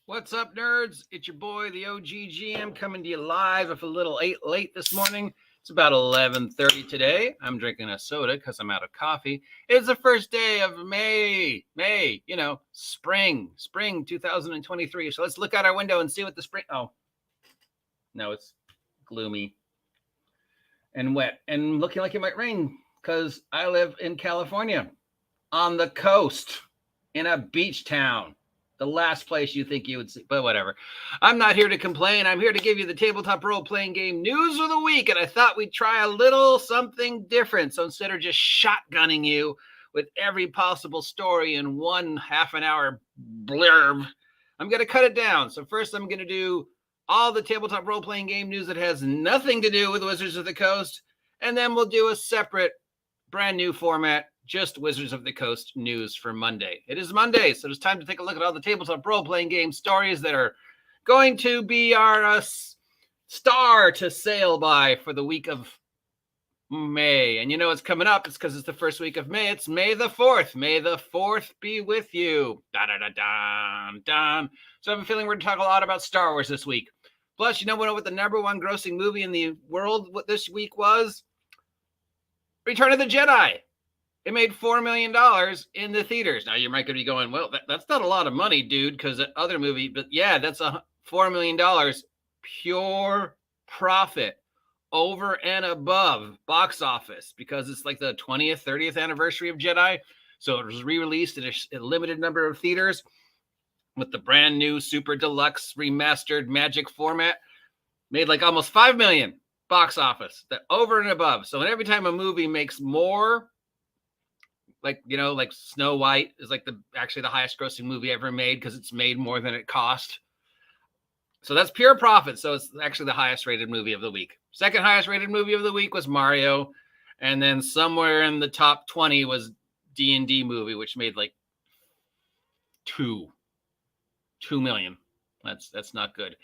What's up, nerds? It's your boy, the OGGM, coming to you live. If a little late this morning, it's about 11:30 today. I'm drinking a soda because I'm out of coffee. It's the first day of May, spring 2023. So let's look out our window and see what the spring. Oh, no, it's gloomy and wet and looking like it might rain because I live in California on the coast in a beach town. The last place you think you would see, but whatever. I'm not here to complain. I'm here to give you the tabletop role-playing game news of the week, and I thought we'd try a little something different. So instead of just shotgunning you with every possible story in one half an hour blurb, I'm going to cut it down. So first I'm going to do all the tabletop role-playing game news that has nothing to do with Wizards of the Coast, and then we'll do a separate brand new format, just Wizards of the Coast news for Monday. It is Monday, so it's time to take a look at all the tabletop role-playing game stories that are going to be our star to sail by for the week of May. And you know what's coming up. It's because it's the first week of May. It's May the 4th. May the 4th be with you. Da-da-da-dun-dun. So I have a feeling we're going to talk a lot about Star Wars this week. Plus, you know what the number one grossing movie in the world this week was? Return of the Jedi. It made $4 million in the theaters. Now, you might be going, well, that's not a lot of money, dude, because the other movie, but yeah, that's $4 million pure profit over and above box office because it's like the 20th, 30th anniversary of Jedi. So it was re-released in a limited number of theaters with the brand new super deluxe remastered magic format. Made like almost 5 million box office, that over and above. So every time a movie makes more, like Snow White is like actually the highest grossing movie ever made because it's made more than it cost. So that's pure profit. So it's actually the highest rated movie of the week. Second highest rated movie of the week was Mario. And then somewhere in the top 20 was D&D movie, which made like 2 million. That's not good.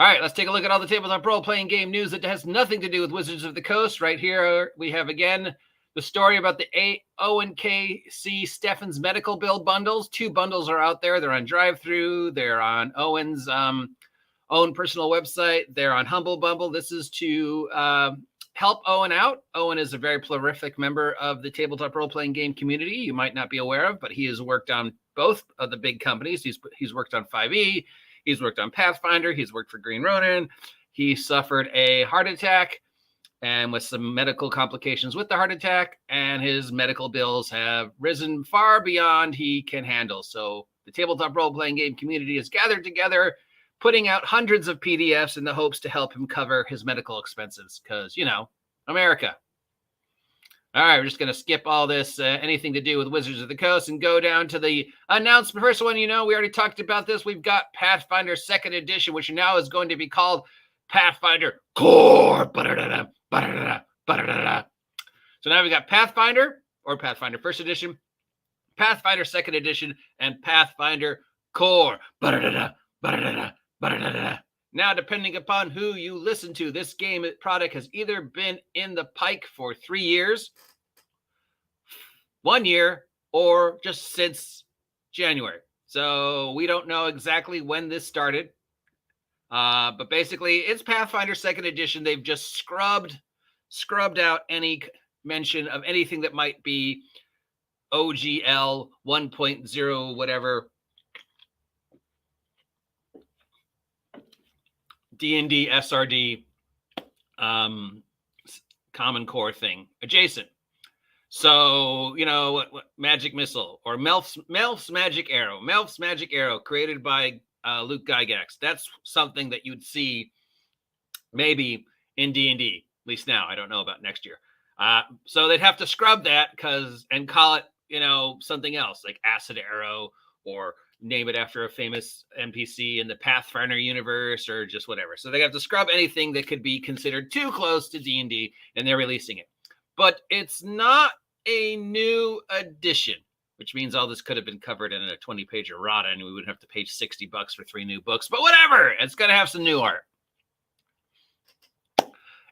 All right, let's take a look at all the tabletop role-playing game news that has nothing to do with Wizards of the Coast. Right here we have, again, the story about the ONKC Steffen's medical bill bundles. 2 bundles are out there. They're on Drive-Thru. They're on Owen's own personal website. They're on Humble Bumble. This is to help Owen out. Owen is a very prolific member of the tabletop role-playing game community you might not be aware of, but he has worked on both of the big companies. He's worked on 5e. He's worked on Pathfinder. He's worked for Green Ronin. He suffered a heart attack and with some medical complications with the heart attack, and his medical bills have risen far beyond he can handle. So the tabletop role-playing game community is gathered together, putting out hundreds of PDFs in the hopes to help him cover his medical expenses because, America. All right, we're just going to skip all this, anything to do with Wizards of the Coast, and go down to the announcement. First one, we already talked about this. We've got Pathfinder 2nd Edition, which now is going to be called Pathfinder Core. So now we got Pathfinder, or Pathfinder 1st Edition, Pathfinder 2nd Edition, and Pathfinder Core. Now, depending upon who you listen to, this game product has either been in the pike for 3 years, 1 year, or just since January. So we don't know exactly when this started. But basically, it's Pathfinder 2nd Edition. They've just scrubbed out any mention of anything that might be OGL 1.0, whatever, D&D, SRD, Common Core thing, adjacent. So, what Magic Missile or Melf's Magic Arrow. Melf's Magic Arrow, created by Luke Gygax. That's something that you'd see maybe in D&D, at least now. I don't know about next year. So they'd have to scrub that and call it, something else like Acid Arrow, or name it after a famous NPC in the Pathfinder universe, or just whatever. So they have to scrub anything that could be considered too close to D&D, and they're releasing it. But it's not a new edition, which means all this could have been covered in a 20-page errata, and we would have to pay $60 for 3 new books. But whatever, it's going to have some new art.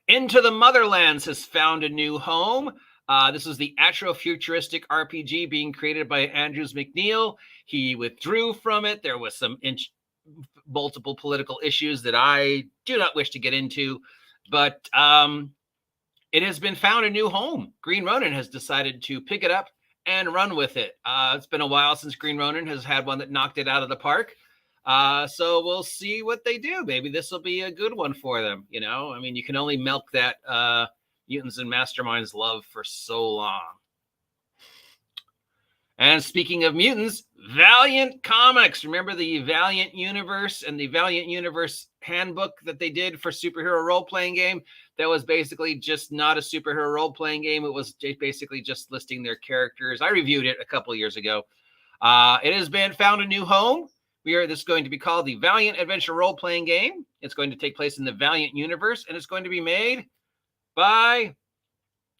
Into the Motherlands has found a new home. This is the Atrofuturistic RPG being created by Andrews McNeil. He withdrew from it. There was some multiple political issues that I do not wish to get into. But it has been found a new home. Green Ronin has decided to pick it up and run with it. It's been a while since Green Ronin has had one that knocked it out of the park. So we'll see what they do. Maybe this will be a good one for them. You know, I mean, you can only milk that Mutants and Masterminds love for so long. And speaking of mutants, Valiant Comics. Remember the Valiant Universe and the Valiant Universe handbook that they did for superhero role-playing game? That was basically just not a superhero role-playing game. It was basically just listing their characters. I reviewed it a couple of years ago. It has been found a new home. This is going to be called the Valiant Adventure Role-Playing Game. It's going to take place in the Valiant Universe, and it's going to be made by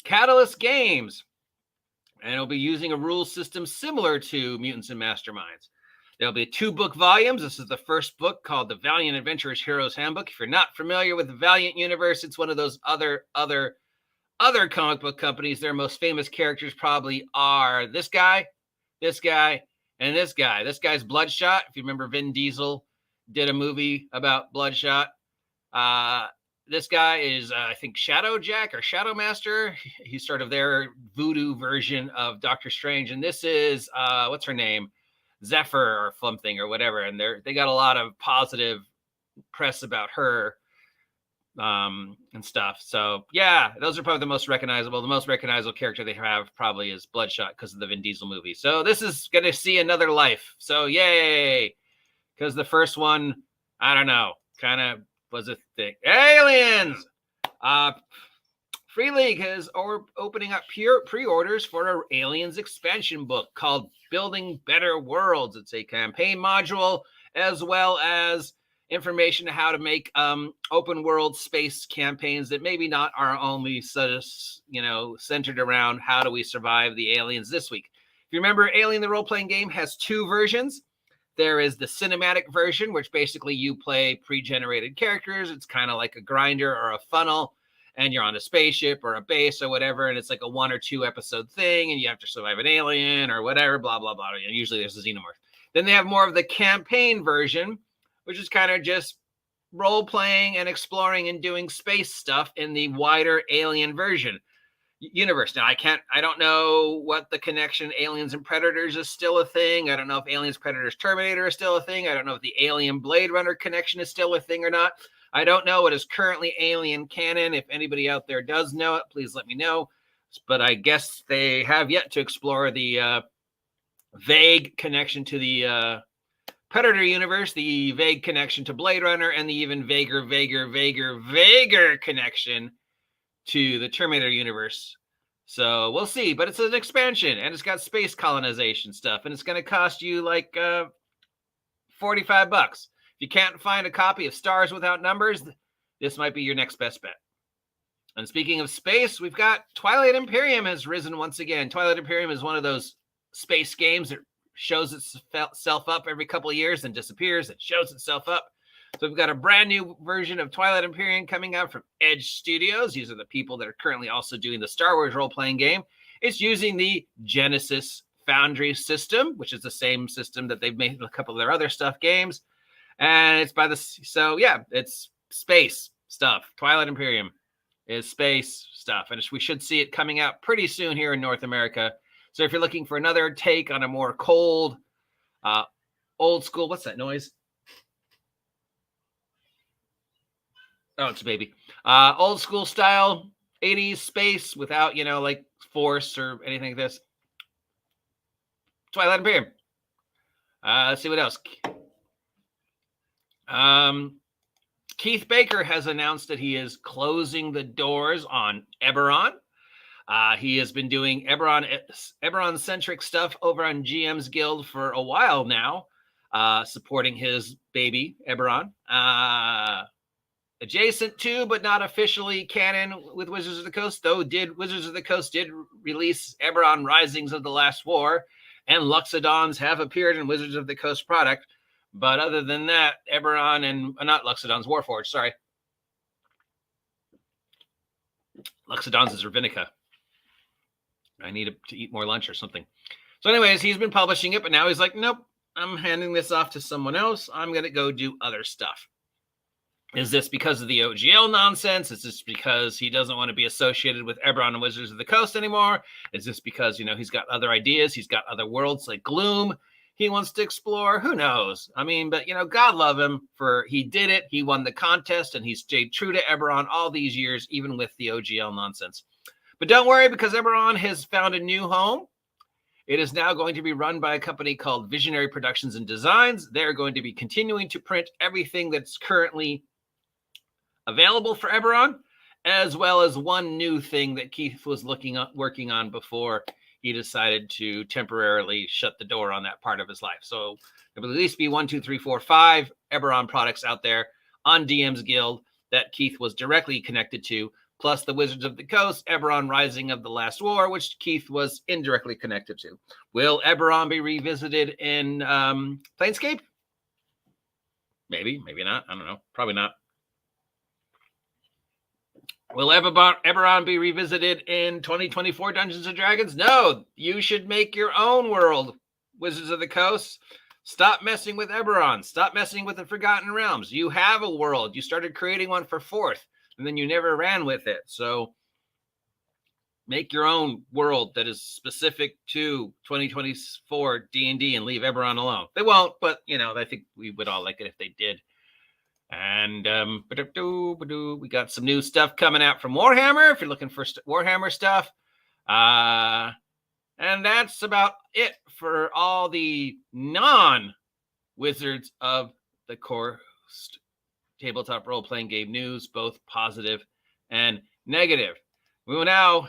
Catalyst Games. And it'll be using a rule system similar to Mutants and Masterminds. There'll be 2 book volumes. This is the first book called The Valiant Adventurers Heroes Handbook. If you're not familiar with the Valiant Universe, it's one of those other comic book companies. Their most famous characters probably are this guy, and this guy. This guy's Bloodshot. If you remember, Vin Diesel did a movie about Bloodshot. This guy is, I think, Shadow Jack or Shadow Master. He's sort of their voodoo version of Doctor Strange. And this is, what's her name? Zephyr or something or whatever. And they got a lot of positive press about her and stuff. So, yeah, those are probably the most recognizable. The most recognizable character they have probably is Bloodshot because of the Vin Diesel movie. So this is going to see another life. So, yay. Because the first one, I don't know, kind of was a thing. Aliens! Free League is opening up pre-orders for an Aliens expansion book called Building Better Worlds. It's a campaign module as well as information on how to make open world space campaigns that maybe not are only centered around how do we survive the aliens this week. If you remember, Alien the role-playing game has 2 versions. There is the cinematic version, which basically you play pre-generated characters. It's kind of like a grinder or a funnel, and you're on a spaceship or a base or whatever, and it's like a 1 or 2 episode thing, and you have to survive an alien or whatever, blah, blah, blah. And usually there's a xenomorph. Then they have more of the campaign version, which is kind of just role-playing and exploring and doing space stuff in the wider Alien version universe. Now, I don't know what the connection Aliens and Predators is still a thing. I don't know if Aliens, Predators, Terminator is still a thing. I don't know if the Alien Blade Runner connection is still a thing or not. I don't know what is currently Alien canon. If anybody out there does know it, please let me know. But I guess they have yet to explore the vague connection to the Predator universe, the vague connection to Blade Runner, and the even vaguer connection to the Terminator universe. So we'll see, but it's an expansion and it's got space colonization stuff, and it's going to cost you like $45. If you can't find a copy of Stars Without Numbers, this might be your next best bet. And speaking of space, we've got Twilight Imperium has risen once again. Twilight Imperium is one of those space games that shows itself up every couple of years and disappears. It shows itself up. So we've got a brand new version of Twilight Imperium coming out from Edge Studios. These are the people that are currently also doing the Star Wars role-playing game. It's using the Genesis Foundry system, which is the same system that they've made a couple of their other stuff games. And it's it's space stuff. Twilight Imperium is space stuff. And we should see it coming out pretty soon here in North America. So if you're looking for another take on a more cold, old school, what's that noise? Oh, it's a baby. Old school style, 80s space without, like force or anything like this. Twilight Imperium. Let's see what else. Keith Baker has announced that he is closing the doors on Eberron. He has been doing Eberron-centric stuff over on GM's Guild for a while now, supporting his baby, Eberron. Adjacent to, but not officially canon with Wizards of the Coast, though Wizards of the Coast did release Eberron Risings of the Last War, and Luxodons have appeared in Wizards of the Coast product. But other than that, Eberron and not Luxodons, Warforged, sorry. Luxodons is Ravinica. I need to eat more lunch or something. So anyways, he's been publishing it, but now he's like, nope, I'm handing this off to someone else. I'm going to go do other stuff. Is this because of the OGL nonsense? Is this because he doesn't want to be associated with Eberron and Wizards of the Coast anymore? Is this because, he's got other ideas? He's got other worlds like Gloom he wants to explore? Who knows? I mean, but, God love him for he did it. He won the contest and he stayed true to Eberron all these years, even with the OGL nonsense. But don't worry, because Eberron has found a new home. It is now going to be run by a company called Visionary Productions and Designs. They're going to be continuing to print everything that's currently available for Eberron, as well as one new thing that Keith was working on before he decided to temporarily shut the door on that part of his life. So there will at least be 1, 2, 3, 4, 5 Eberron products out there on DM's Guild that Keith was directly connected to, plus the Wizards of the Coast, Eberron Rising of the Last War, which Keith was indirectly connected to. Will Eberron be revisited in Planescape? Maybe, maybe not. I don't know. Probably not. Will Eberron be revisited in 2024 Dungeons & Dragons? No, you should make your own world, Wizards of the Coast. Stop messing with Eberron. Stop messing with the Forgotten Realms. You have a world. You started creating one for 4th, and then you never ran with it. So make your own world that is specific to 2024 D&D and leave Eberron alone. They won't, but, I think we would all like it if they did. And we got some new stuff coming out from Warhammer if you're looking for Warhammer stuff. And that's about it for all the non-Wizards of the Coast tabletop role-playing game news, both positive and negative. We will now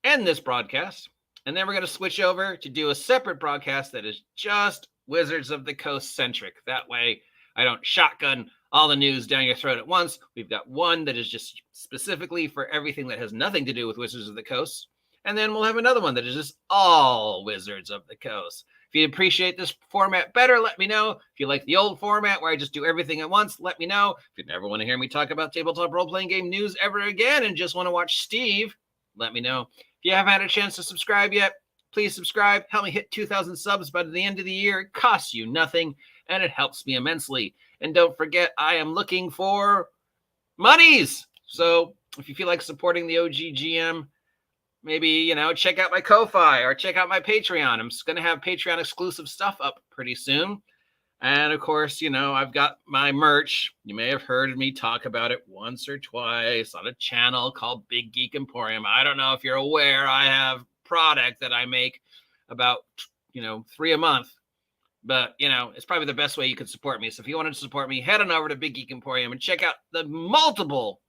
end this broadcast, and then we're going to switch over to do a separate broadcast that is just Wizards of the Coast centric. That way, I don't shotgun all the news down your throat at once. We've got one that is just specifically for everything that has nothing to do with Wizards of the Coast. And then we'll have another one that is just all Wizards of the Coast. If you appreciate this format better, let me know. If you like the old format where I just do everything at once, let me know. If you never want to hear me talk about tabletop role-playing game news ever again and just want to watch Steve, let me know. If you haven't had a chance to subscribe yet, please subscribe. Help me hit 2,000 subs by the end of the year. It costs you nothing, and it helps me immensely. And don't forget, I am looking for monies. So if you feel like supporting the OGGM, maybe, check out my Ko-Fi or check out my Patreon. I'm going to have Patreon exclusive stuff up pretty soon. And of course, I've got my merch. You may have heard me talk about it once or twice on a channel called Big Geek Emporium. I don't know if you're aware, I have product that I make about, 3 a month. But, it's probably the best way you could support me. So if you wanted to support me, head on over to Big Geek Emporium and check out the multiple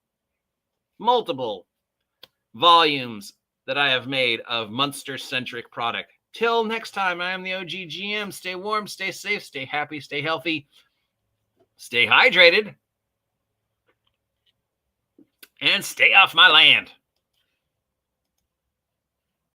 volumes that I have made of Munster-centric product. Till next time, I am the OGGM. Stay warm, stay safe, stay happy, stay healthy, stay hydrated, and stay off my land.